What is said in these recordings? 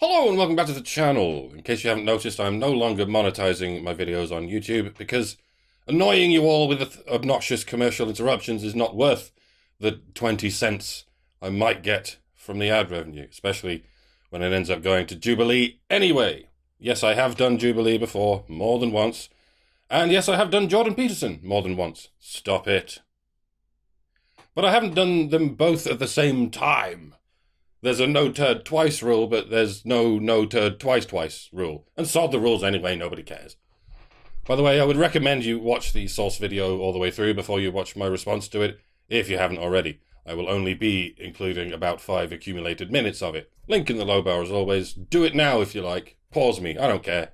Hello and welcome back to the channel. In case you haven't noticed, I'm no longer monetizing my videos on YouTube because annoying you all with obnoxious commercial interruptions is not worth the 20 cents I might get from the ad revenue, especially when it ends up going to Jubilee anyway. Yes, I have done Jubilee before, more than once. And yes, I have done Jordan Peterson more than once. Stop it. But I haven't done them both at the same time. There's a no turd twice rule, but there's no turd twice rule. And sod the rules anyway, nobody cares. By the way, I would recommend you watch the source video all the way through before you watch my response to it, if you haven't already. I will only be including about 5 accumulated minutes of it. Link in the low bar as always. Do it now if you like. Pause me, I don't care.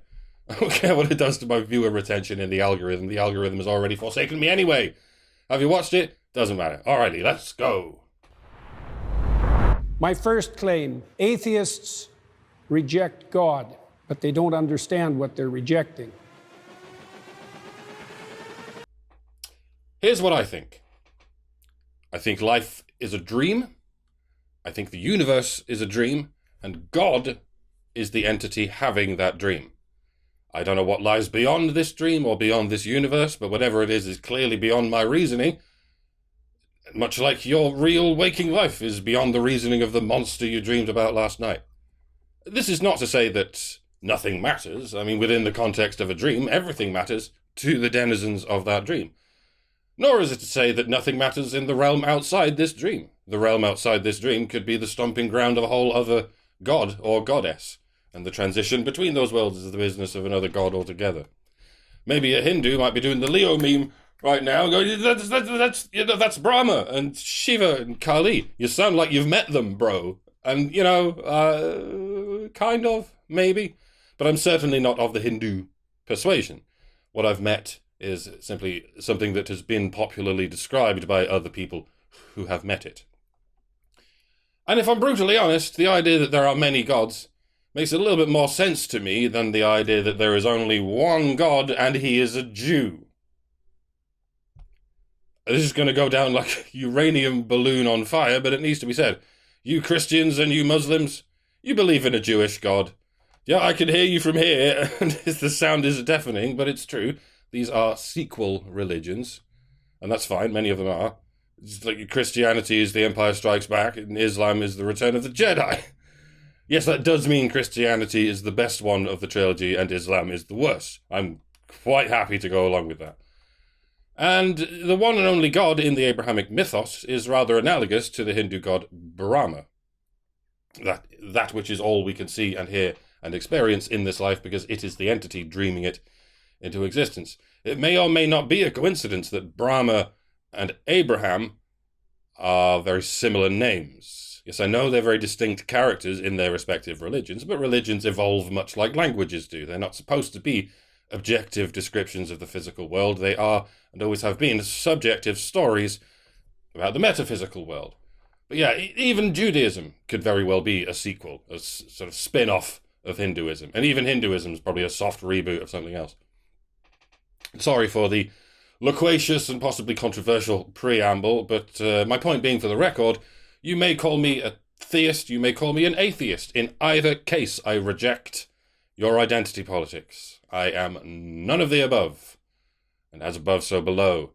I don't care what it does to my viewer retention in the algorithm. The algorithm has already forsaken me anyway. Have you watched it? Doesn't matter. Alrighty, let's go. My first claim, atheists reject God, but they don't understand what they're rejecting. Here's what I think. I think life is a dream. I think the universe is a dream, and God is the entity having that dream. I don't know what lies beyond this dream or beyond this universe, but whatever it is clearly beyond my reasoning. Much like your real waking life is beyond the reasoning of the monster you dreamed about last night. This is not to say that nothing matters. I mean, within the context of a dream, everything matters to the denizens of that dream. Nor is it to say that nothing matters in the realm outside this dream. The realm outside this dream could be the stomping ground of a whole other god or goddess, and the transition between those worlds is the business of another god altogether. Maybe a Hindu might be doing the Leo meme right now, going, that's Brahma and Shiva and Kali. You sound like you've met them, bro. And, kind of, maybe. But I'm certainly not of the Hindu persuasion. What I've met is simply something that has been popularly described by other people who have met it. And if I'm brutally honest, the idea that there are many gods makes a little bit more sense to me than the idea that there is only one god and he is a Jew. This is going to go down like a uranium balloon on fire, but it needs to be said. You Christians and you Muslims, you believe in a Jewish God. Yeah, I can hear you from here, and the sound is deafening, but it's true. These are sequel religions, and that's fine, many of them are. It's like Christianity is The Empire Strikes Back, and Islam is The Return of the Jedi. Yes, that does mean Christianity is the best one of the trilogy, and Islam is the worst. I'm quite happy to go along with that. And the one and only god in the Abrahamic mythos is rather analogous to the Hindu god Brahma. That which is all we can see and hear and experience in this life because it is the entity dreaming it into existence. It may or may not be a coincidence that Brahma and Abraham are very similar names. Yes, I know they're very distinct characters in their respective religions, but religions evolve much like languages do. They're not supposed to be objective descriptions of the physical world. They are, and always have been, subjective stories about the metaphysical world. But yeah, even Judaism could very well be a sequel, a sort of spin-off of Hinduism. And even Hinduism is probably a soft reboot of something else. Sorry for the loquacious and possibly controversial preamble, but my point being, for the record, you may call me a theist, you may call me an atheist. In either case, I reject your identity politics. I am none of the above, and as above, so below.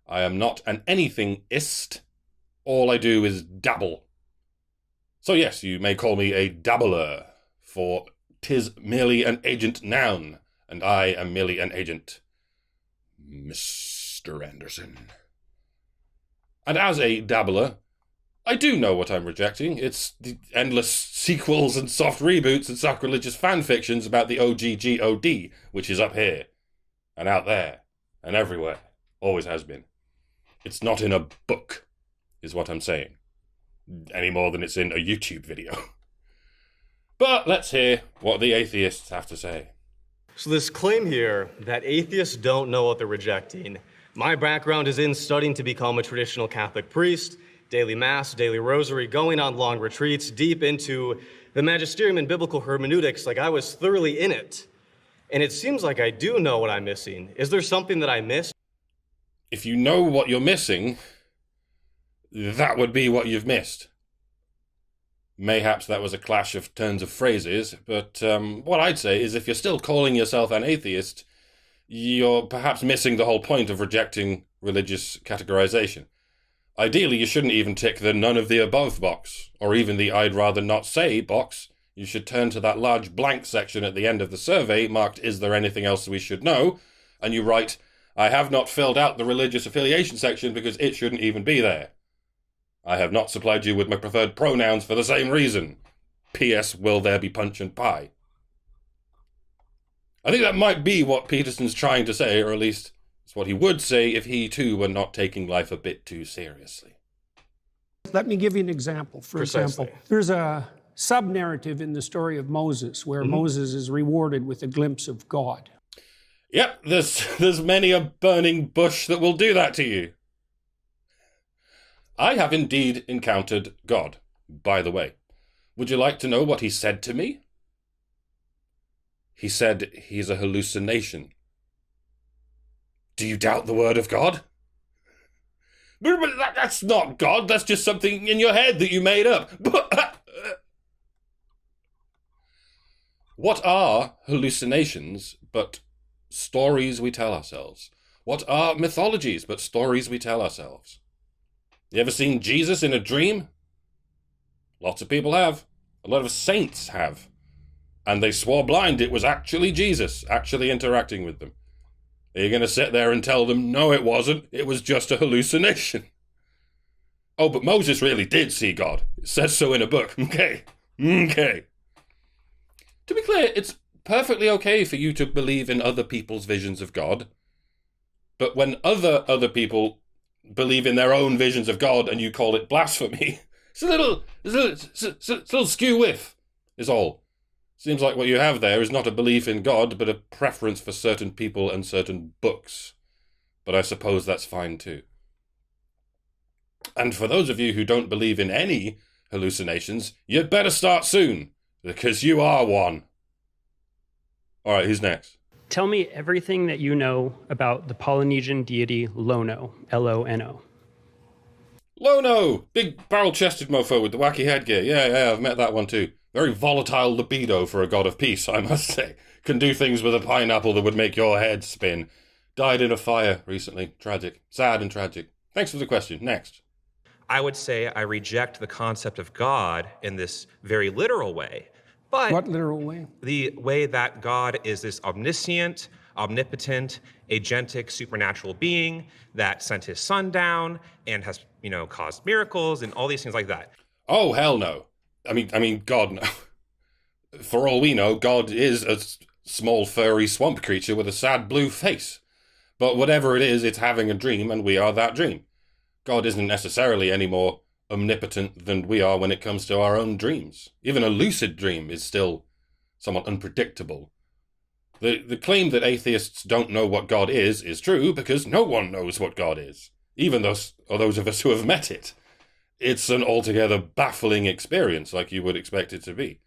I am not an anything-ist. All I do is dabble. So yes, you may call me a dabbler, for 'tis merely an agent noun, and I am merely an agent, Mr. Anderson. And as a dabbler, I do know what I'm rejecting. It's the endless sequels and soft reboots and sacrilegious fanfictions about the OG-God, which is up here, and out there, and everywhere. Always has been. It's not in a book, is what I'm saying. Any more than it's in a YouTube video. But let's hear what the atheists have to say. So this claim here that atheists don't know what they're rejecting. My background is in studying to become a traditional Catholic priest, daily mass, daily rosary, going on long retreats, deep into the magisterium and biblical hermeneutics, like I was thoroughly in it. And it seems like I do know what I'm missing. Is there something that I missed? If you know what you're missing, that would be what you've missed. Mayhaps that was a clash of turns of phrases, but what I'd say is if you're still calling yourself an atheist, you're perhaps missing the whole point of rejecting religious categorization. Ideally, you shouldn't even tick the none of the above box, or even the I'd rather not say box. You should turn to that large blank section at the end of the survey marked is there anything else we should know, and you write, I have not filled out the religious affiliation section because it shouldn't even be there. I have not supplied you with my preferred pronouns for the same reason. P.S. Will there be punch and pie? I think that might be what Peterson's trying to say, or at least it's what he would say if he too were not taking life a bit too seriously. Let me give you an example. For example, there's a sub-narrative in the story of Moses where Moses is rewarded with a glimpse of God. Yep, there's many a burning bush that will do that to you. I have indeed encountered God, by the way. Would you like to know what he said to me? He said he's a hallucination. Do you doubt the word of God? But that's not God, that's just something in your head that you made up. What are hallucinations but stories we tell ourselves? What are mythologies but stories we tell ourselves? You ever seen Jesus in a dream? Lots of people have. A lot of saints have. And they swore blind it was actually Jesus, actually interacting with them. Are you going to sit there and tell them, no, it wasn't, it was just a hallucination? Oh, but Moses really did see God. It says so in a book. Okay. To be clear, it's perfectly okay for you to believe in other people's visions of God. But when other people believe in their own visions of God and you call it blasphemy, it's a little skew-whiff, is all. Seems like what you have there is not a belief in God, but a preference for certain people and certain books. But I suppose that's fine too. And for those of you who don't believe in any hallucinations, you'd better start soon, because you are one. All right, who's next? Tell me everything that you know about the Polynesian deity Lono, L-O-N-O. Lono! Big barrel-chested mofo with the wacky headgear. Yeah, I've met that one too. Very volatile libido for a god of peace, I must say. Can do things with a pineapple that would make your head spin. Died in a fire recently. Tragic. Sad and tragic. Thanks for the question. Next. I would say I reject the concept of God in this very literal way. But What literal way? the way that God is this omniscient, omnipotent, agentic, supernatural being that sent his son down and has, caused miracles and all these things like that. Oh, hell no. I mean, God, no. For all we know, God is a small furry swamp creature with a sad blue face. But whatever it is, it's having a dream and we are that dream. God isn't necessarily any more omnipotent than we are when it comes to our own dreams. Even a lucid dream is still somewhat unpredictable. The claim that atheists don't know what God is true because no one knows what God is, even those of us who have met it. It's an altogether baffling experience like you would expect it to be.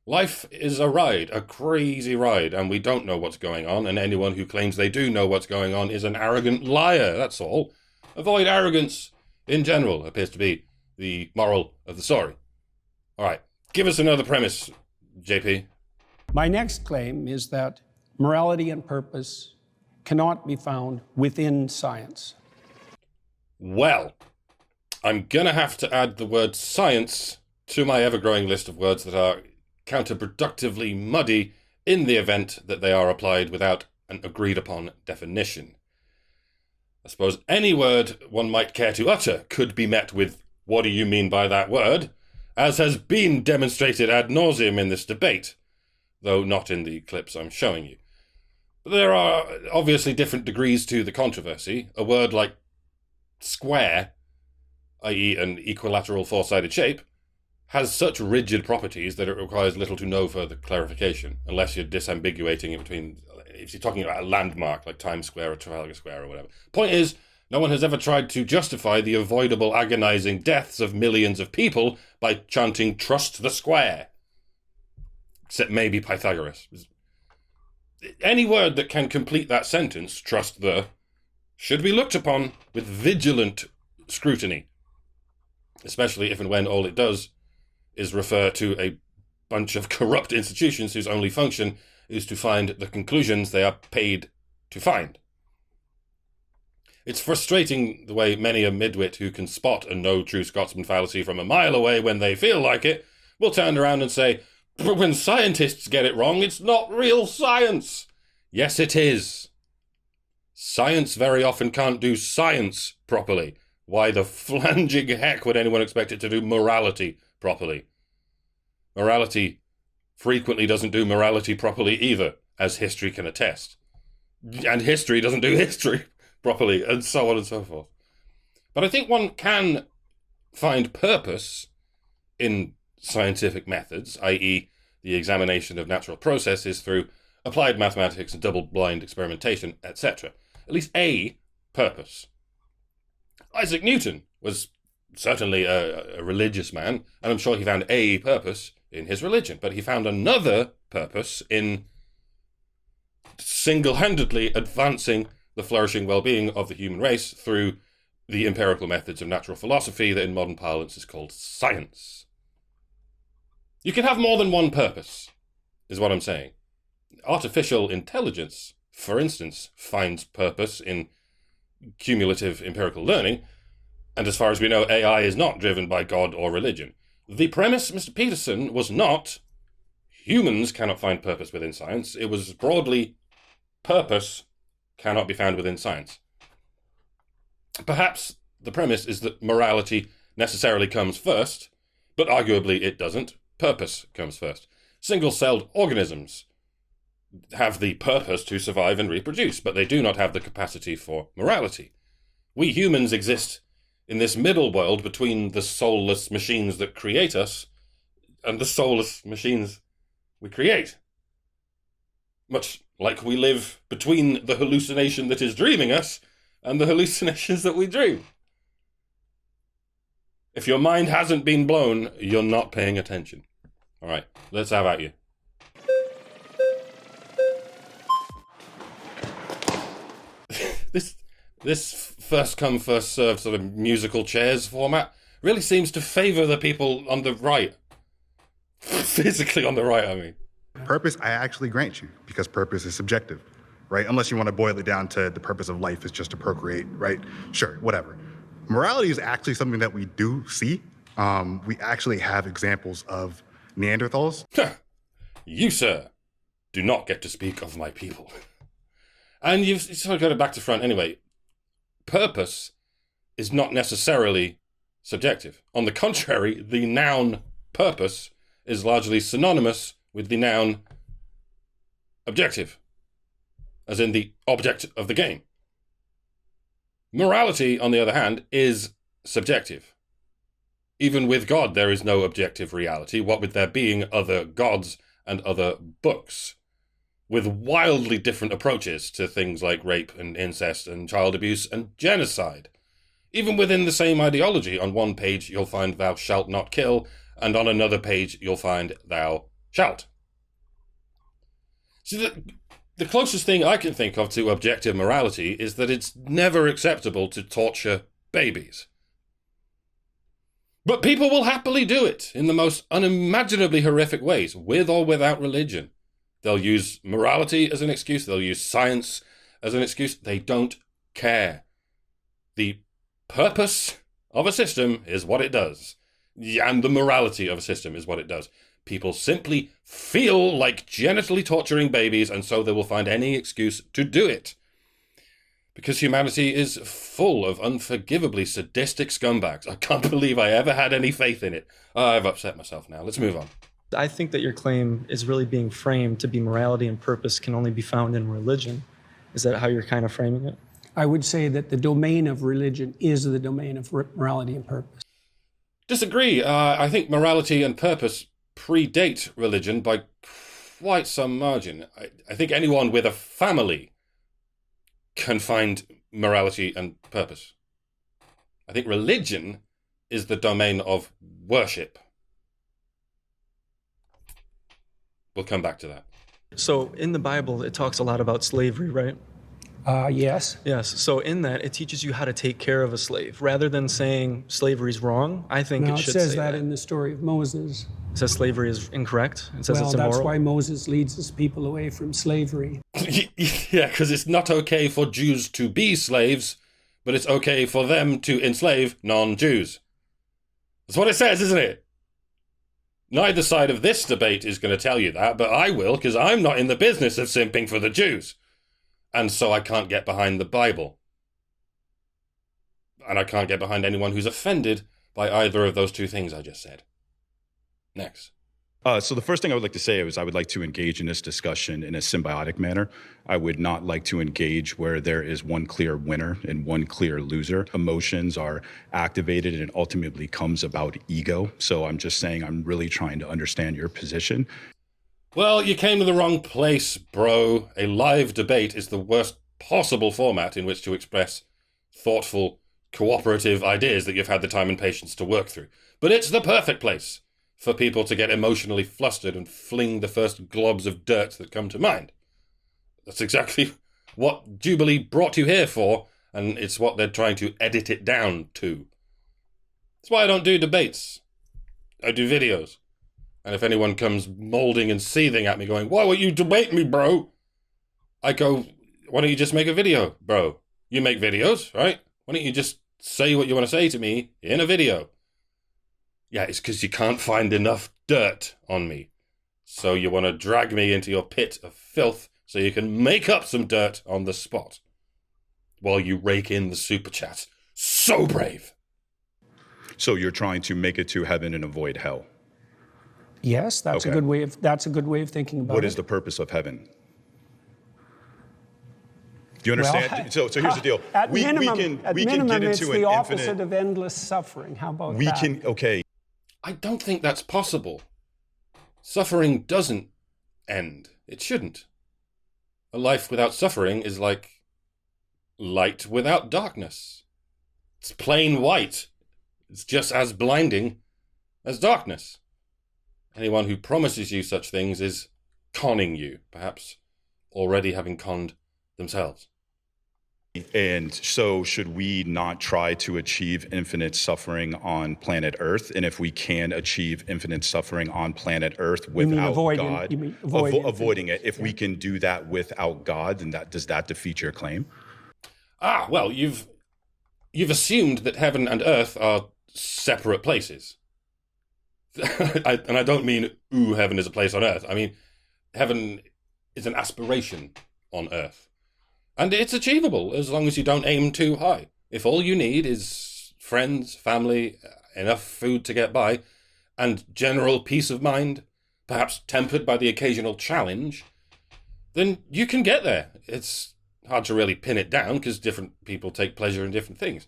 Life is a ride, a crazy ride, and we don't know what's going on, and anyone who claims they do know what's going on is an arrogant liar, that's all. Avoid arrogance in general appears to be the moral of the story. All right, give us another premise, JP. My next claim is that morality and purpose cannot be found within science. Well, I'm going to have to add the word science to my ever-growing list of words that are counterproductively muddy in the event that they are applied without an agreed-upon definition. I suppose any word one might care to utter could be met with, what do you mean by that word? As has been demonstrated ad nauseum in this debate, though not in the clips I'm showing you. But there are obviously different degrees to the controversy. A word like square, i.e. an equilateral four-sided shape, has such rigid properties that it requires little to no further clarification, unless you're disambiguating it between, if you're talking about a landmark like Times Square or Trafalgar Square or whatever. Point is, no one has ever tried to justify the avoidable agonizing deaths of millions of people by chanting, "Trust the square." Except maybe Pythagoras. Any word that can complete that sentence, "trust the," should be looked upon with vigilant scrutiny, especially if and when all it does is refer to a bunch of corrupt institutions whose only function is to find the conclusions they are paid to find. It's frustrating the way many a midwit who can spot a no true Scotsman fallacy from a mile away when they feel like it will turn around and say, "But when scientists get it wrong, it's not real science." Yes, it is. Science very often can't do science properly. Why the flanging heck would anyone expect it to do morality properly? Morality frequently doesn't do morality properly either, as history can attest. And history doesn't do history properly, and so on and so forth. But I think one can find purpose in scientific methods, i.e. the examination of natural processes through applied mathematics and double-blind experimentation, etc. At least a purpose. Isaac Newton was certainly a religious man, and I'm sure he found a purpose in his religion, but he found another purpose in single-handedly advancing the flourishing well-being of the human race through the empirical methods of natural philosophy that in modern parlance is called science. You can have more than one purpose, is what I'm saying. Artificial intelligence, for instance, finds purpose in cumulative empirical learning, and as far as we know, AI is not driven by God or religion. The premise, Mr. Peterson, was not humans cannot find purpose within science. It was broadly purpose cannot be found within science. Perhaps the premise is that morality necessarily comes first, but arguably it doesn't. Purpose comes first. Single-celled organisms have the purpose to survive and reproduce, but they do not have the capacity for morality. We humans exist in this middle world between the soulless machines that create us and the soulless machines we create. Much like we live between the hallucination that is dreaming us and the hallucinations that we dream. If your mind hasn't been blown, you're not paying attention. All right, let's have at you. This first come, first served sort of musical chairs format really seems to favour the people on the right. Physically on the right, I mean. Purpose, I actually grant you, because purpose is subjective, right? Unless you want to boil it down to the purpose of life is just to procreate, right? Sure, whatever. Morality is actually something that we do see. We actually have examples of Neanderthals. You, sir, do not get to speak of my people. And you've sort of got it back to front anyway. Purpose is not necessarily subjective. On the contrary, the noun purpose is largely synonymous with the noun objective, as in the object of the game. Morality, on the other hand, is subjective. Even with God, there is no objective reality, what with there being other gods and other books, with wildly different approaches to things like rape and incest and child abuse and genocide. Even within the same ideology, on one page you'll find thou shalt not kill, and on another page you'll find thou shalt. So the closest thing I can think of to objective morality is that it's never acceptable to torture babies. But people will happily do it in the most unimaginably horrific ways, with or without religion. They'll use morality as an excuse. They'll use science as an excuse. They don't care. The purpose of a system is what it does. And the morality of a system is what it does. People simply feel like genitally torturing babies, and so they will find any excuse to do it. Because humanity is full of unforgivably sadistic scumbags. I can't believe I ever had any faith in it. I've upset myself now. Let's move on. I think that your claim is really being framed to be morality and purpose can only be found in religion. Is that how you're kind of framing it? I would say that the domain of religion is the domain of morality and purpose. Disagree. I think morality and purpose predate religion by quite some margin. I think anyone with a family can find morality and purpose. I think religion is the domain of worship. We'll come back to that. So in the Bible, it talks a lot about slavery, right? Yes. Yes. So in that, it teaches you how to take care of a slave. Rather than saying slavery is wrong, I think No, it it should says say that in the story of Moses. It says slavery is incorrect. It says Well, it's immoral. that's why Moses leads his people away from slavery. Yeah, because it's not okay for Jews to be slaves, but it's okay for them to enslave non-Jews. That's what it says, isn't it? Neither side of this debate is going to tell you that, but I will, because I'm not in the business of simping for the Jews. And so I can't get behind the Bible. And I can't get behind anyone who's offended by either of those two things I just said. Next. So the first thing I would like to say is I would like to engage in this discussion in a symbiotic manner. I would not like to engage where there is one clear winner and one clear loser. Emotions are activated and it ultimately comes about ego. So I'm just saying I'm really trying to understand your position. Well, you came to the wrong place, bro. A live debate is the worst possible format in which to express thoughtful, cooperative ideas that you've had the time and patience to work through. But it's the perfect place for people to get emotionally flustered and fling the first globs of dirt that come to mind. That's exactly what Jubilee brought you here for, and it's what they're trying to edit it down to. That's why I don't do debates. I do videos. And if anyone comes moulding and seething at me going, why won't you debate me, bro? I go, why don't you just make a video, bro? You make videos, right? Why don't you just say what you want to say to me in a video? Yeah, it's because you can't find enough dirt on me. So you want to drag me into your pit of filth so you can make up some dirt on the spot while you rake in the super chat. So brave. So you're trying to make it to heaven and avoid hell. Yes, that's Okay. a good way of thinking about it. What is the purpose of heaven? Do you understand? Well, so here's the deal. At minimum, can it's get into the an opposite infinite. of endless suffering. How about that? Okay. I don't think that's possible. Suffering doesn't end. It shouldn't. A life without suffering is like light without darkness. It's plain white. It's just as blinding as darkness. Anyone who promises you such things is conning you, perhaps already having conned themselves. And so should we not try to achieve infinite suffering on planet Earth? And if we can achieve infinite suffering on planet Earth without God, avoiding it, if we can do that without God, then does that defeat your claim? Well, you've assumed that heaven and earth are separate places. And I don't mean, heaven is a place on earth. I mean, heaven is an aspiration on earth. And it's achievable as long as you don't aim too high. If all you need is friends, family, enough food to get by, and general peace of mind, perhaps tempered by the occasional challenge, then you can get there. It's hard to really pin it down because different people take pleasure in different things.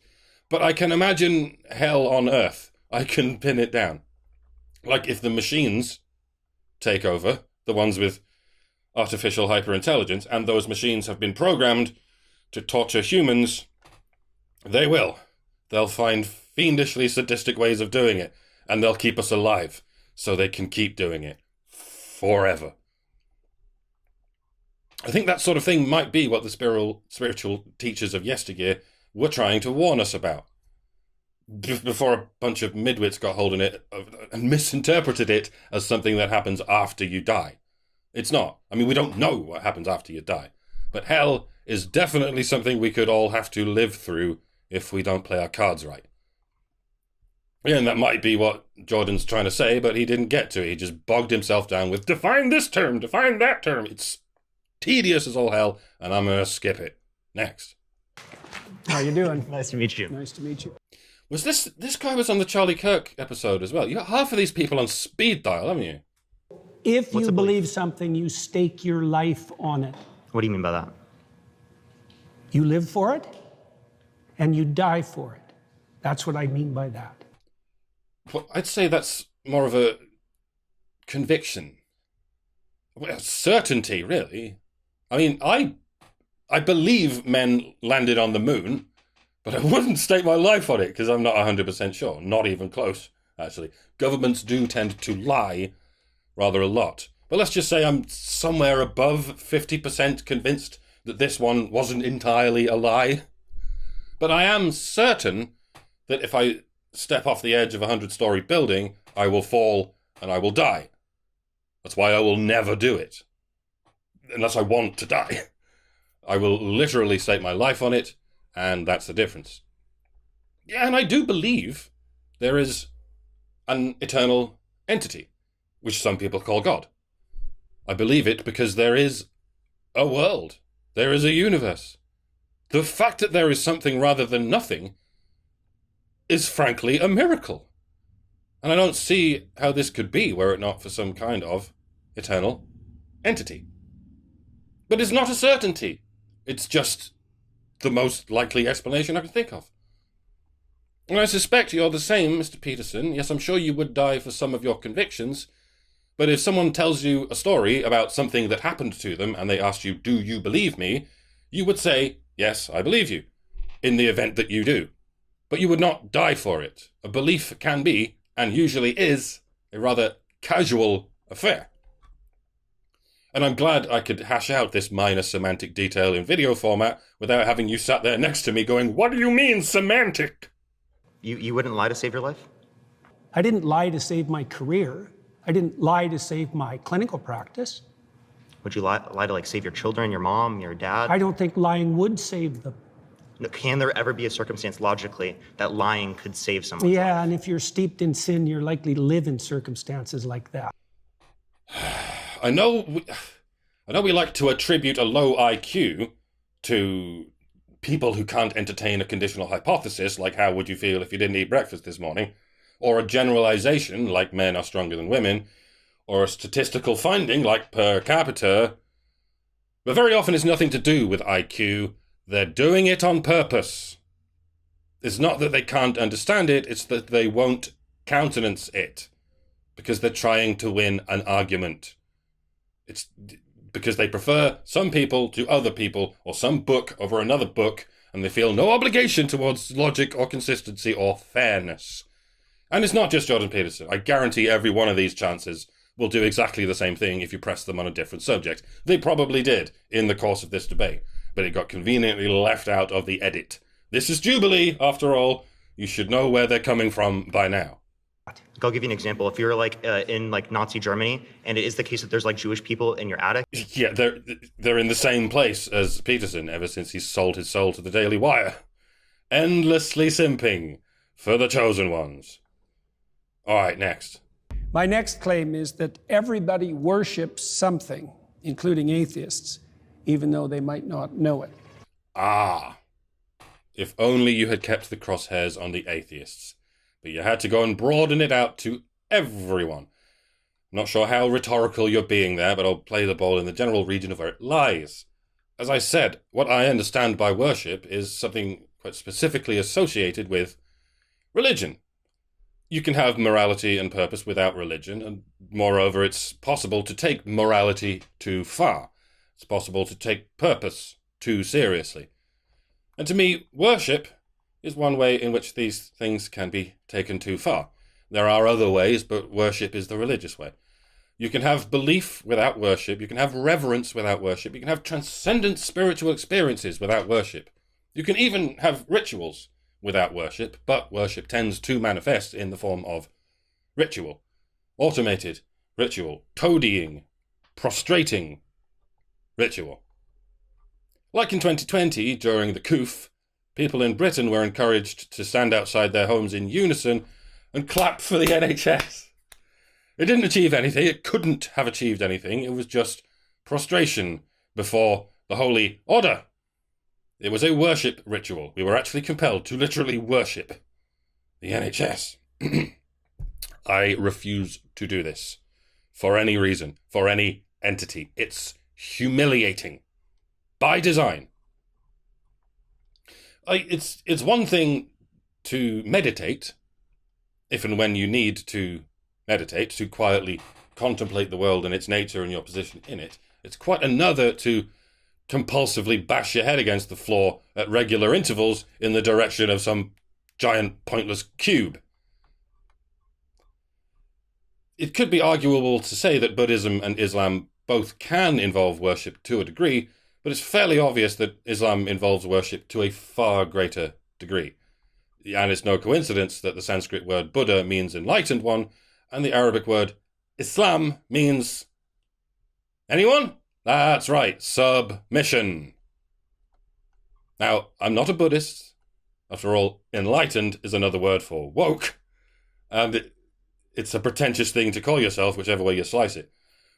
But I can imagine hell on earth. I can pin it down. Like if the machines take over, the ones with artificial hyperintelligence, and those machines have been programmed to torture humans, they will. They'll find fiendishly sadistic ways of doing it, and they'll keep us alive so they can keep doing it forever. I think that sort of thing might be what the spiritual teachers of yesteryear were trying to warn us about. Before a bunch of midwits got hold of it and misinterpreted it as something that happens after you die. It's not. I mean, we don't know what happens after you die. But hell is definitely something we could all have to live through if we don't play our cards right. Yeah, and that might be what Jordan's trying to say, but he didn't get to it. He just bogged himself down with, define this term, define that term. It's tedious as all hell, and I'm going to skip it. Next. How you doing? Nice to meet you. Nice to meet you. Was this guy was on the Charlie Kirk episode as well? You got half of these people on speed dial, haven't you? If you believe something, you stake your life on it. What do you mean by that? You live for it, and you die for it. That's what I mean by that. Well, I'd say that's more of a conviction. Well, certainty, really. I mean, I believe men landed on the moon, but I wouldn't stake my life on it because I'm not 100% sure. Not even close, actually. Governments do tend to lie rather a lot. But let's just say I'm somewhere above 50% convinced that this one wasn't entirely a lie. But I am certain that if I step off the edge of a 100-story building, I will fall and I will die. That's why I will never do it. Unless I want to die. I will literally stake my life on it, and that's the difference. Yeah, and I do believe there is an eternal entity, which some people call God. I believe it because there is a world. There is a universe. The fact that there is something rather than nothing is frankly a miracle. And I don't see how this could be were it not for some kind of eternal entity. But it's not a certainty. It's just the most likely explanation I can think of. And I suspect you're the same, Mr. Peterson. Yes, I'm sure you would die for some of your convictions. But if someone tells you a story about something that happened to them and they asked you, do you believe me? You would say, yes, I believe you, in the event that you do. But you would not die for it. A belief can be, and usually is, a rather casual affair. And I'm glad I could hash out this minor semantic detail in video format without having you sat there next to me going, what do you mean semantic? You wouldn't lie to save your life? I didn't lie to save my career. I didn't lie to save my clinical practice. Would you lie to like save your children, your mom, your dad? I don't think lying would save them. No, can there ever be a circumstance logically that lying could save someone? Yeah, and if you're steeped in sin, you're likely to live in circumstances like that. I know we like to attribute a low IQ to people who can't entertain a conditional hypothesis, like how would you feel if you didn't eat breakfast this morning, or a generalization, like men are stronger than women, or a statistical finding, like per capita. But very often it's nothing to do with IQ. They're doing it on purpose. It's not that they can't understand it, it's that they won't countenance it, because they're trying to win an argument. It's because they prefer some people to other people, or some book over another book, and they feel no obligation towards logic or consistency or fairness. And it's not just Jordan Peterson. I guarantee every one of these chances will do exactly the same thing if you press them on a different subject. They probably did in the course of this debate, but it got conveniently left out of the edit. This is Jubilee, after all. You should know where they're coming from by now. I'll give you an example. If you're like in like Nazi Germany, and it is the case that there's like Jewish people in your attic. Yeah, they're in the same place as Peterson ever since he sold his soul to the Daily Wire. Endlessly simping for the chosen ones. All right, next. My next claim is that everybody worships something, including atheists, even though they might not know it. Ah. If only you had kept the crosshairs on the atheists. But you had to go and broaden it out to everyone. Not sure how rhetorical you're being there, but I'll play the ball in the general region of where it lies. As I said, what I understand by worship is something quite specifically associated with religion. You can have morality and purpose without religion, and moreover, it's possible to take morality too far. It's possible to take purpose too seriously. And to me, worship is one way in which these things can be taken too far. There are other ways, but worship is the religious way. You can have belief without worship. You can have reverence without worship. You can have transcendent spiritual experiences without worship. You can even have rituals without worship, but worship tends to manifest in the form of ritual. Automated ritual. Toadying. Prostrating ritual. Like in 2020, during the COOF, people in Britain were encouraged to stand outside their homes in unison and clap for the NHS. It didn't achieve anything. It couldn't have achieved anything. It was just prostration before the holy order. It was a worship ritual. We were actually compelled to literally worship the NHS. I refuse to do this for any reason, for any entity. It's humiliating by design. It's one thing to meditate, if and when you need to meditate, to quietly contemplate the world and its nature and your position in it. It's quite another to compulsively bash your head against the floor at regular intervals in the direction of some giant pointless cube. It could be arguable to say that Buddhism and Islam both can involve worship to a degree, But it's fairly obvious that Islam involves worship to a far greater degree. And it's no coincidence that the Sanskrit word Buddha means enlightened one, and the Arabic word Islam means... Anyone? That's right, submission. Now, I'm not a Buddhist. After all, enlightened is another word for woke. And it's a pretentious thing to call yourself, whichever way you slice it.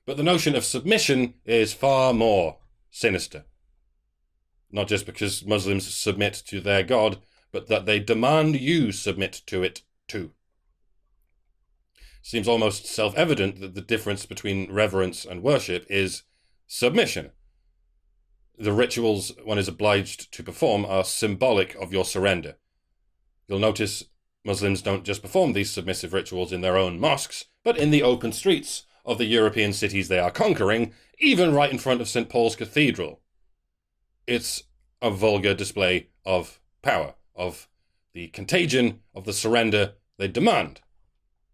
But the notion of submission is far more sinister. Not just because Muslims submit to their God, but that they demand you submit to it too. Seems almost self-evident that the difference between reverence and worship is submission. The rituals one is obliged to perform are symbolic of your surrender. You'll notice Muslims don't just perform these submissive rituals in their own mosques, but in the open streets of the European cities they are conquering, even right in front of St. Paul's Cathedral. It's a vulgar display of power, of the contagion of the surrender they demand.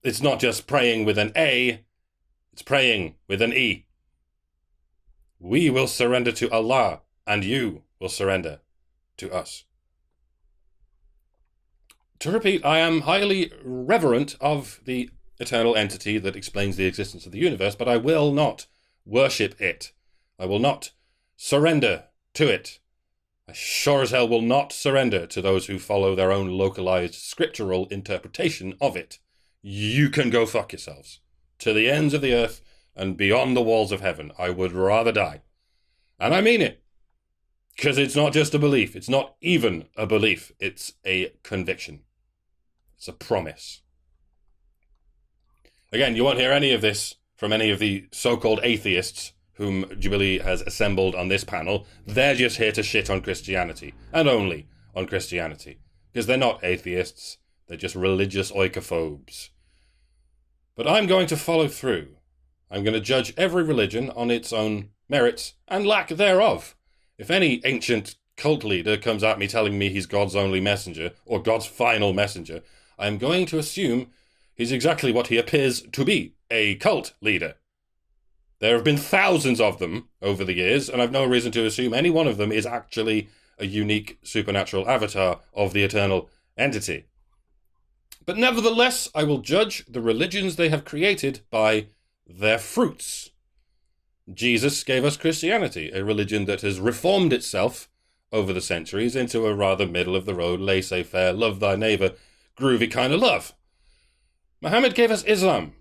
It's not just praying with an A, it's praying with an E. We will surrender to Allah, and you will surrender to us. To repeat, I am highly reverent of the eternal entity that explains the existence of the universe, but I will not worship it. I will not surrender to it. I sure as hell will not surrender to those who follow their own localized scriptural interpretation of it. You can go fuck yourselves. To the ends of the earth and beyond the walls of heaven. I would rather die. And I mean it. Because it's not just a belief. It's not even a belief. It's a conviction. It's a promise. Again, you won't hear any of this from any of the so-called atheists whom Jubilee has assembled on this panel. They're just here to shit on Christianity. And only on Christianity. Because they're not atheists. They're just religious oikophobes. But I'm going to follow through. I'm going to judge every religion on its own merits and lack thereof. If any ancient cult leader comes at me telling me he's God's only messenger, or God's final messenger, I'm going to assume he's exactly what he appears to be, a cult leader. There have been thousands of them over the years, and I've no reason to assume any one of them is actually a unique supernatural avatar of the eternal entity. But nevertheless, I will judge the religions they have created by their fruits. Jesus gave us Christianity, a religion that has reformed itself over the centuries into a rather middle-of-the-road, laissez-faire, love thy neighbour, groovy kind of love. Muhammad gave us Islam,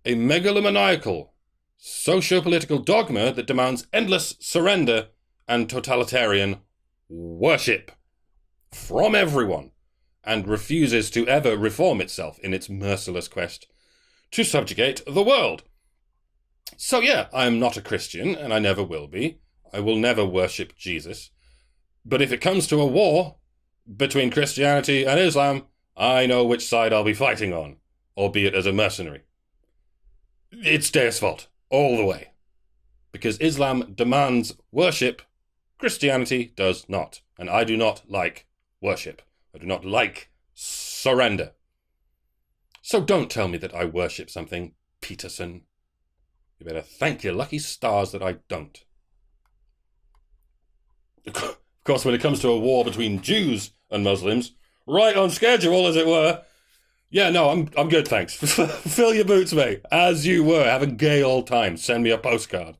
a megalomaniacal, socio-political dogma that demands endless surrender and totalitarian worship from everyone, and refuses to ever reform itself in its merciless quest to subjugate the world. So yeah, I am not a Christian, and I never will be. I will never worship Jesus. But if it comes to a war between Christianity and Islam, I know which side I'll be fighting on, albeit as a mercenary. It's Deus fault, all the way. Because Islam demands worship, Christianity does not. And I do not like worship. I do not like surrender. So don't tell me that I worship something, Peterson. You better thank your lucky stars that I don't. Of course, when it comes to a war between Jews and Muslims, right on schedule, as it were. Yeah, no, I'm good, thanks. Fill your boots, mate. As you were. Have a gay old time. Send me a postcard.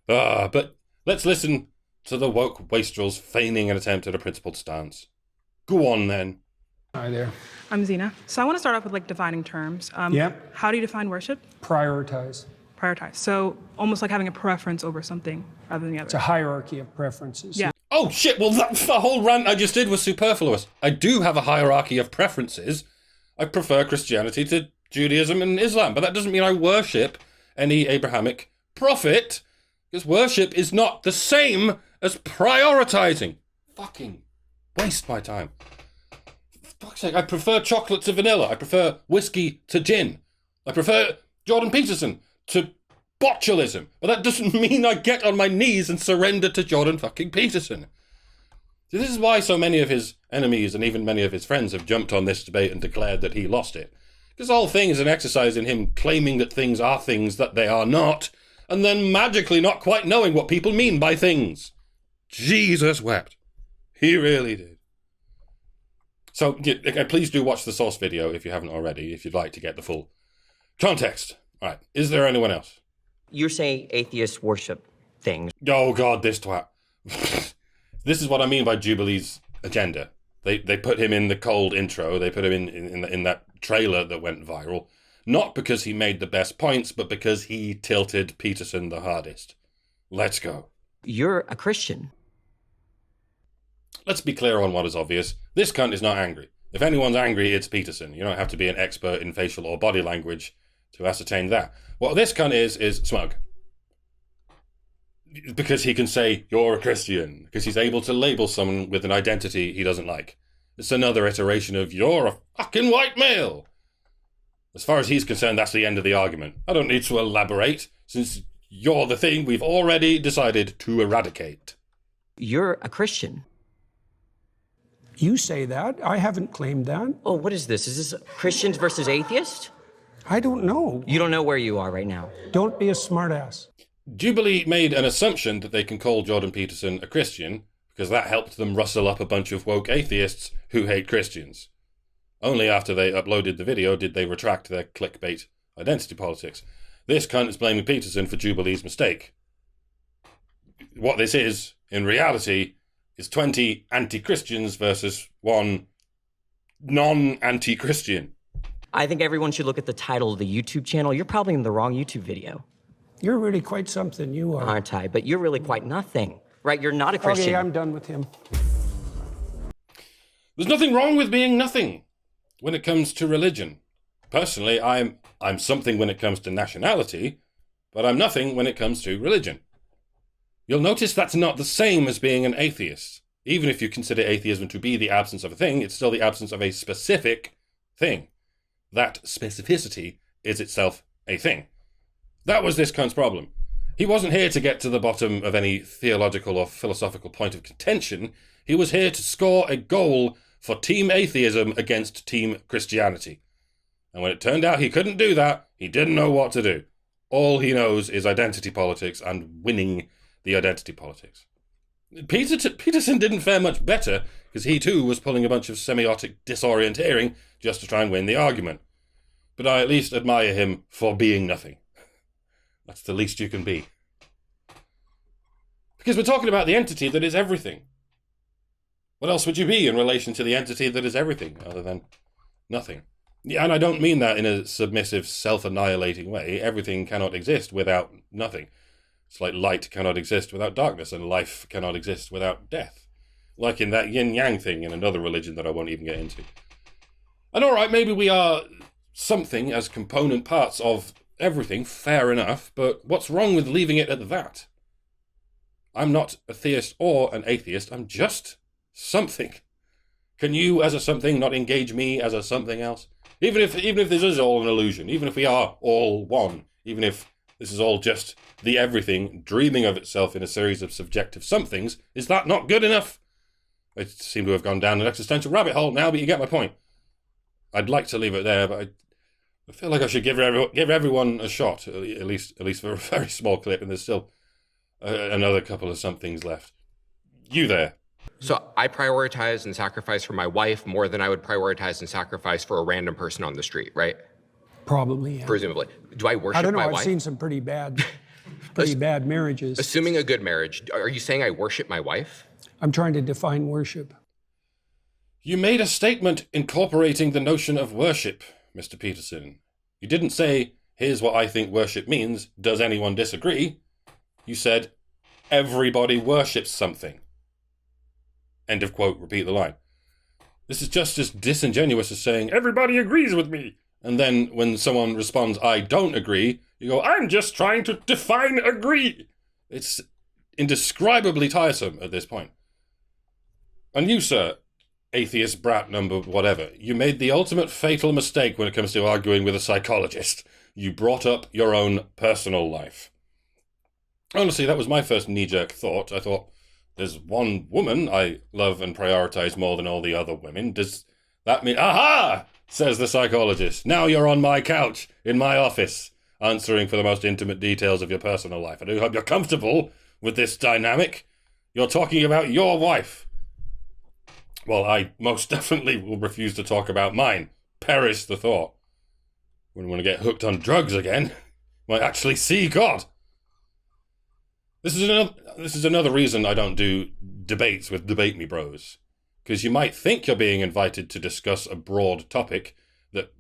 But let's listen to the woke wastrels feigning an attempt at a principled stance. Go on, then. Hi there. I'm Zena. So I want to start off with defining terms. Yep. How do you define worship? Prioritize. Prioritize. So almost like having a preference over something rather than the other. It's a hierarchy of preferences. Yeah. Oh, shit, well, the whole rant I just did was superfluous. I do have a hierarchy of preferences. I prefer Christianity to Judaism and Islam, but that doesn't mean I worship any Abrahamic prophet, because worship is not the same as prioritizing. Fucking waste my time. For fuck's sake, I prefer chocolate to vanilla. I prefer whiskey to gin. I prefer Jordan Peterson to botulism. But that doesn't mean I get on my knees and surrender to Jordan fucking Peterson. See, this is why so many of his enemies and even many of his friends have jumped on this debate and declared that he lost it. Because the whole thing is an exercise in him claiming that things are things that they are not, and then magically not quite knowing what people mean by things. Jesus wept. He really did. So, please do watch the source video if you haven't already, if you'd like to get the full context. All right, is there anyone else? You're saying atheists worship things. Oh, God, this twat. This is what I mean by Jubilee's agenda. They put him in the cold intro. They put him in that trailer that went viral. Not because he made the best points, but because he tilted Peterson the hardest. Let's go. You're a Christian. Let's be clear on what is obvious. This cunt is not angry. If anyone's angry, it's Peterson. You don't have to be an expert in facial or body language to ascertain that. What this cunt is smug. Because he can say, you're a Christian. Because he's able to label someone with an identity he doesn't like. It's another iteration of, you're a fucking white male. As far as he's concerned, that's the end of the argument. I don't need to elaborate, since you're the thing we've already decided to eradicate. You're a Christian. You say that. I haven't claimed that. Oh, what is this? Is this Christians versus atheists? I don't know. You don't know where you are right now. Don't be a smartass. Jubilee made an assumption that they can call Jordan Peterson a Christian because that helped them rustle up a bunch of woke atheists who hate Christians. Only after they uploaded the video did they retract their clickbait identity politics. This cunt is blaming Peterson for Jubilee's mistake. What this is, in reality, is 20 anti-Christians versus one non-anti-Christian. I think everyone should look at the title of the YouTube channel. You're probably in the wrong YouTube video. You're really quite something, you are. Aren't I? But you're really quite nothing, right? You're not a Christian. Okay, I'm done with him. There's nothing wrong with being nothing when it comes to religion. Personally, I'm something when it comes to nationality, but I'm nothing when it comes to religion. You'll notice that's not the same as being an atheist. Even if you consider atheism to be the absence of a thing, it's still the absence of a specific thing. That specificity is itself a thing. That was this cunt's problem. He wasn't here to get to the bottom of any theological or philosophical point of contention. He was here to score a goal for Team Atheism against Team Christianity. And when it turned out he couldn't do that, he didn't know what to do. All he knows is identity politics and winning the identity politics. Peterson didn't fare much better, because he too was pulling a bunch of semiotic disorienteering just to try and win the argument. But I at least admire him for being nothing. That's the least you can be. Because we're talking about the entity that is everything. What else would you be in relation to the entity that is everything, other than nothing? Yeah, and I don't mean that in a submissive, self-annihilating way. Everything cannot exist without nothing. It's like light cannot exist without darkness, and life cannot exist without death. Like in that yin-yang thing in another religion that I won't even get into. And alright, maybe we are something as component parts of everything, fair enough, but what's wrong with leaving it at that? I'm not a theist or an atheist, I'm just something. Can you, as a something, not engage me as a something else? Even if this is all an illusion, even if we are all one, even if this is all just the everything dreaming of itself in a series of subjective somethings, is that not good enough? I seem to have gone down an existential rabbit hole now, but you get my point. I'd like to leave it there, but I feel like I should give everyone a shot, at least for a very small clip, and there's still another couple of somethings left. You there. So I prioritize and sacrifice for my wife more than I would prioritize and sacrifice for a random person on the street, right? Probably, yeah. Presumably. Do I worship I don't know, my I've wife? seen some pretty bad marriages. Assuming a good marriage, are you saying I worship my wife? I'm trying to define worship. You made a statement incorporating the notion of worship, Mr. Peterson. You didn't say, here's what I think worship means, does anyone disagree? You said, everybody worships something. End of quote, repeat the line. This is just as disingenuous as saying, everybody agrees with me. And then when someone responds, I don't agree, you go, I'm just trying to define agree. It's indescribably tiresome at this point. And you, sir, atheist brat number whatever, you made the ultimate fatal mistake when it comes to arguing with a psychologist. You brought up your own personal life. Honestly, that was my first knee-jerk thought. I thought, there's one woman I love and prioritize more than all the other women. Does that mean, aha, says the psychologist, now you're on my couch in my office. answering for the most intimate details of your personal life. I do hope you're comfortable with this dynamic. You're talking about your wife. Well, I most definitely will refuse to talk about mine. Perish the thought. Wouldn't want to get hooked on drugs again. Might actually see God. This is another reason I don't do debates with Debate Me Bros. Because you might think you're being invited to discuss a broad topic that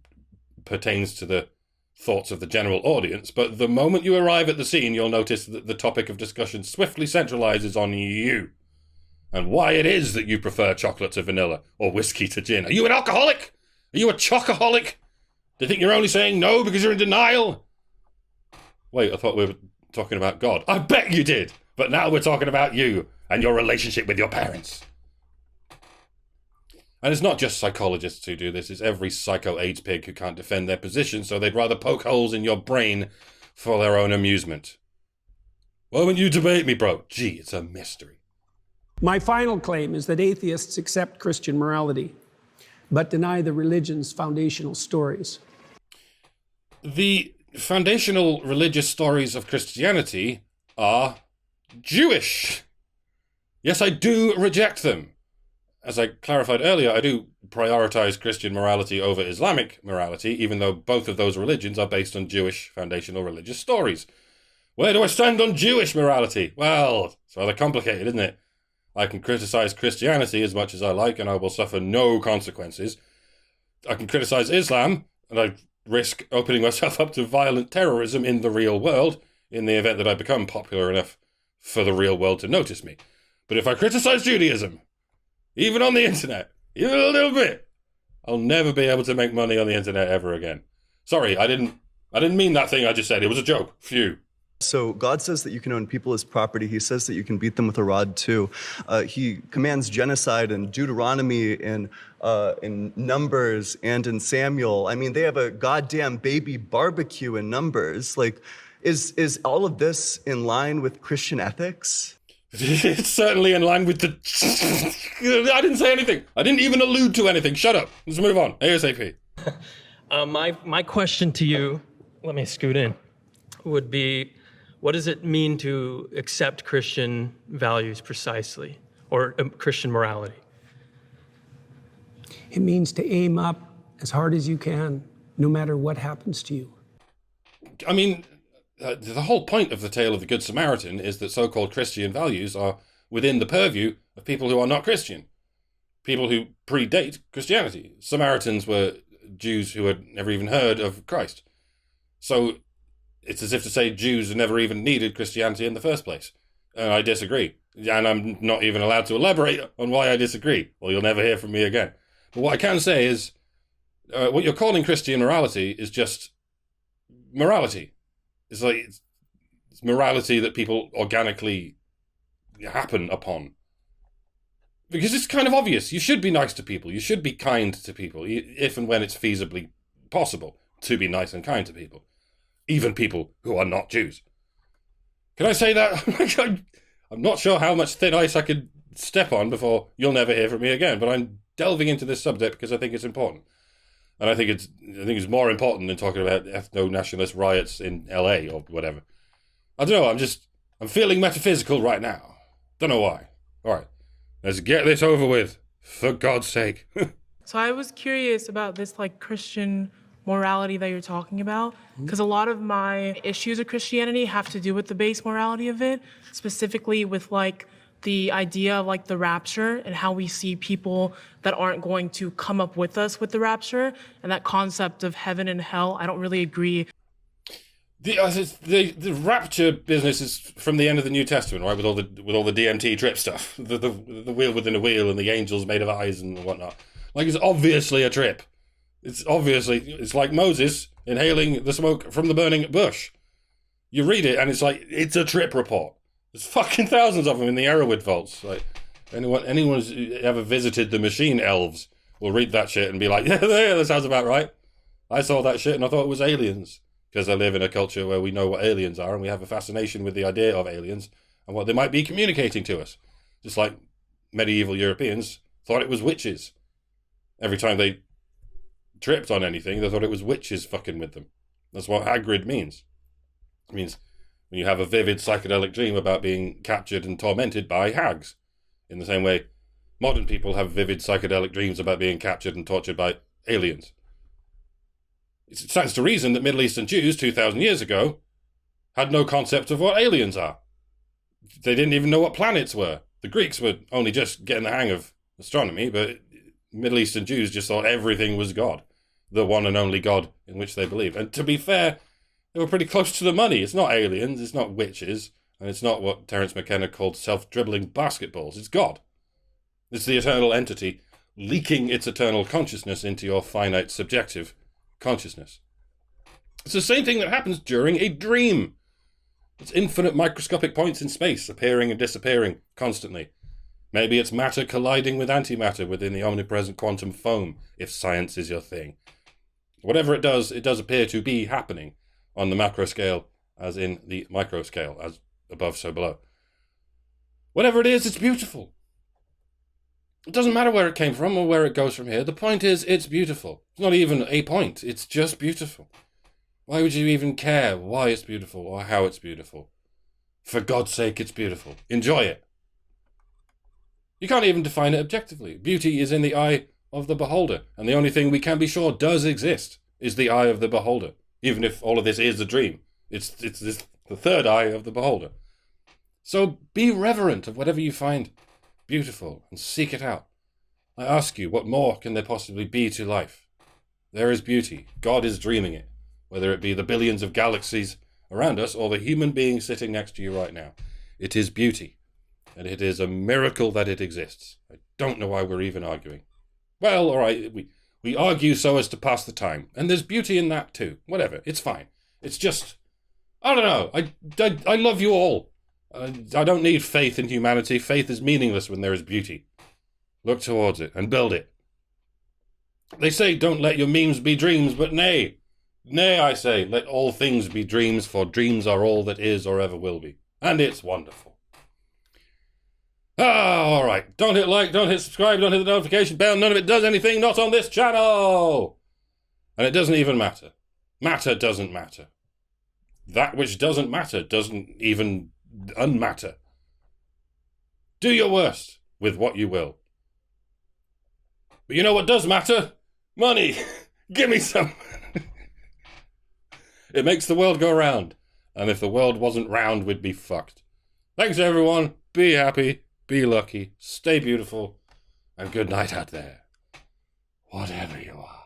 pertains to the thoughts of the general audience, but the moment you arrive at the scene, you'll notice that the topic of discussion swiftly centralizes on you, and why it is that you prefer chocolate to vanilla, or whiskey to gin. Are you an alcoholic? Are you a chocoholic? Do you think you're only saying no because you're in denial? Wait, I thought we were talking about God. I bet you did, but now we're talking about you, and your relationship with your parents. And it's not just psychologists who do this, it's every psycho-AIDS pig who can't defend their position, so they'd rather poke holes in your brain for their own amusement. Why won't you debate me, bro? Gee, it's a mystery. My final claim is that atheists accept Christian morality, but deny the religion's foundational stories. The foundational religious stories of Christianity are Jewish. Yes, I do reject them. As I clarified earlier, I do prioritize Christian morality over Islamic morality, even though both of those religions are based on Jewish foundational religious stories. Where do I stand on Jewish morality? Well, it's rather complicated, isn't it? I can criticize Christianity as much as I like, and I will suffer no consequences. I can criticize Islam, and I risk opening myself up to violent terrorism in the real world, in the event that I become popular enough for the real world to notice me. But if I criticize Judaism, even on the internet, even a little bit, I'll never be able to make money on the internet ever again. Sorry, I didn't mean that thing I just said. It was a joke. Phew. So God says that you can own people as property. He says that you can beat them with a rod too. He commands genocide in Deuteronomy, in Numbers, and in Samuel. I mean, they have a goddamn baby barbecue in Numbers. Like, is all of this in line with Christian ethics? It's certainly in line with the... I didn't say anything. I didn't even allude to anything. Shut up. Let's move on. ASAP. My question to you, let me scoot in, would be, what does it mean to accept Christian values precisely, or Christian morality? It means to aim up as hard as you can, no matter what happens to you. I mean... the whole point of the tale of the Good Samaritan is that so-called Christian values are within the purview of people who are not Christian. People who predate Christianity. Samaritans were Jews who had never even heard of Christ. So it's as if to say Jews never even needed Christianity in the first place. And I disagree. And I'm not even allowed to elaborate on why I disagree, or you'll never hear from me again. But what I can say is, what you're calling Christian morality is just morality. It's like it's morality that people organically happen upon. Because it's kind of obvious. You should be nice to people. You should be kind to people, if and when it's feasibly possible to be nice and kind to people. Even people who are not Jews. Can I say that? I'm not sure how much thin ice I could step on before you'll never hear from me again, but I'm delving into this subject because I think it's important. And I think it's more important than talking about ethno-nationalist riots in LA or whatever. I don't know, I'm feeling metaphysical right now. Don't know why. All right, let's get this over with, for God's sake. So I was curious about this Christian morality that you're talking about, because a lot of my issues with Christianity have to do with the base morality of it, specifically with the idea of the rapture and how we see people that aren't going to come up with us with the rapture, and that concept of heaven and hell. I don't really agree. The rapture business is from the end of the New Testament, right? With all the DMT trip stuff, the wheel within a wheel and the angels made of eyes and whatnot. It's obviously a trip. It's like Moses inhaling the smoke from the burning bush. You read it and it's a trip report. There's fucking thousands of them in the Erowid vaults. Anyone who's ever visited the machine elves will read that shit and be like, yeah, that sounds about right. I saw that shit and I thought it was aliens. Because I live in a culture where we know what aliens are and we have a fascination with the idea of aliens and what they might be communicating to us. Just like medieval Europeans thought it was witches. Every time they tripped on anything, they thought it was witches fucking with them. That's what Hagrid means. It means when you have a vivid psychedelic dream about being captured and tormented by hags. In the same way, modern people have vivid psychedelic dreams about being captured and tortured by aliens. It stands to reason that Middle Eastern Jews 2,000 years ago had no concept of what aliens are. They didn't even know what planets were. The Greeks were only just getting the hang of astronomy, but Middle Eastern Jews just thought everything was God, the one and only God in which they believe. And to be fair, they were pretty close to the money. It's not aliens, it's not witches, and it's not what Terence McKenna called self-dribbling basketballs. It's God. It's the eternal entity leaking its eternal consciousness into your finite subjective consciousness. It's the same thing that happens during a dream. It's infinite microscopic points in space appearing and disappearing constantly. Maybe it's matter colliding with antimatter within the omnipresent quantum foam, if science is your thing. Whatever it does appear to be happening on the macro scale as in the micro scale, as above so below. Whatever it is, it's beautiful. It doesn't matter where it came from or where it goes from here. The point is, it's beautiful. It's not even a point. It's just beautiful. Why would you even care why it's beautiful or how it's beautiful? For God's sake, it's beautiful. Enjoy it. You can't even define it objectively. Beauty is in the eye of the beholder, and the only thing we can be sure does exist is the eye of the beholder, even if all of this is a dream. It's the third eye of the beholder. So be reverent of whatever you find beautiful and seek it out. I ask you, what more can there possibly be to life? There is beauty. God is dreaming it, whether it be the billions of galaxies around us or the human being sitting next to you right now. It is beauty, and it is a miracle that it exists. I don't know why we're even arguing. Well, all right, we argue so as to pass the time, and there's beauty in that too. Whatever, it's fine. It's just, I don't know, I love you all. I don't need faith in humanity. Faith is meaningless when there is beauty. Look towards it and build it. They say don't let your memes be dreams, but nay. Nay, I say, let all things be dreams, for dreams are all that is or ever will be. And it's wonderful. All right. Don't hit like, don't hit subscribe, don't hit the notification bell. None of it does anything, not on this channel. And it doesn't even matter. Matter doesn't matter. That which doesn't matter doesn't even unmatter. Do your worst with what you will. But you know what does matter? Money. Give me some. It makes the world go round. And if the world wasn't round, we'd be fucked. Thanks, everyone. Be happy. Be lucky. Stay beautiful. And good night out there. Whatever you are.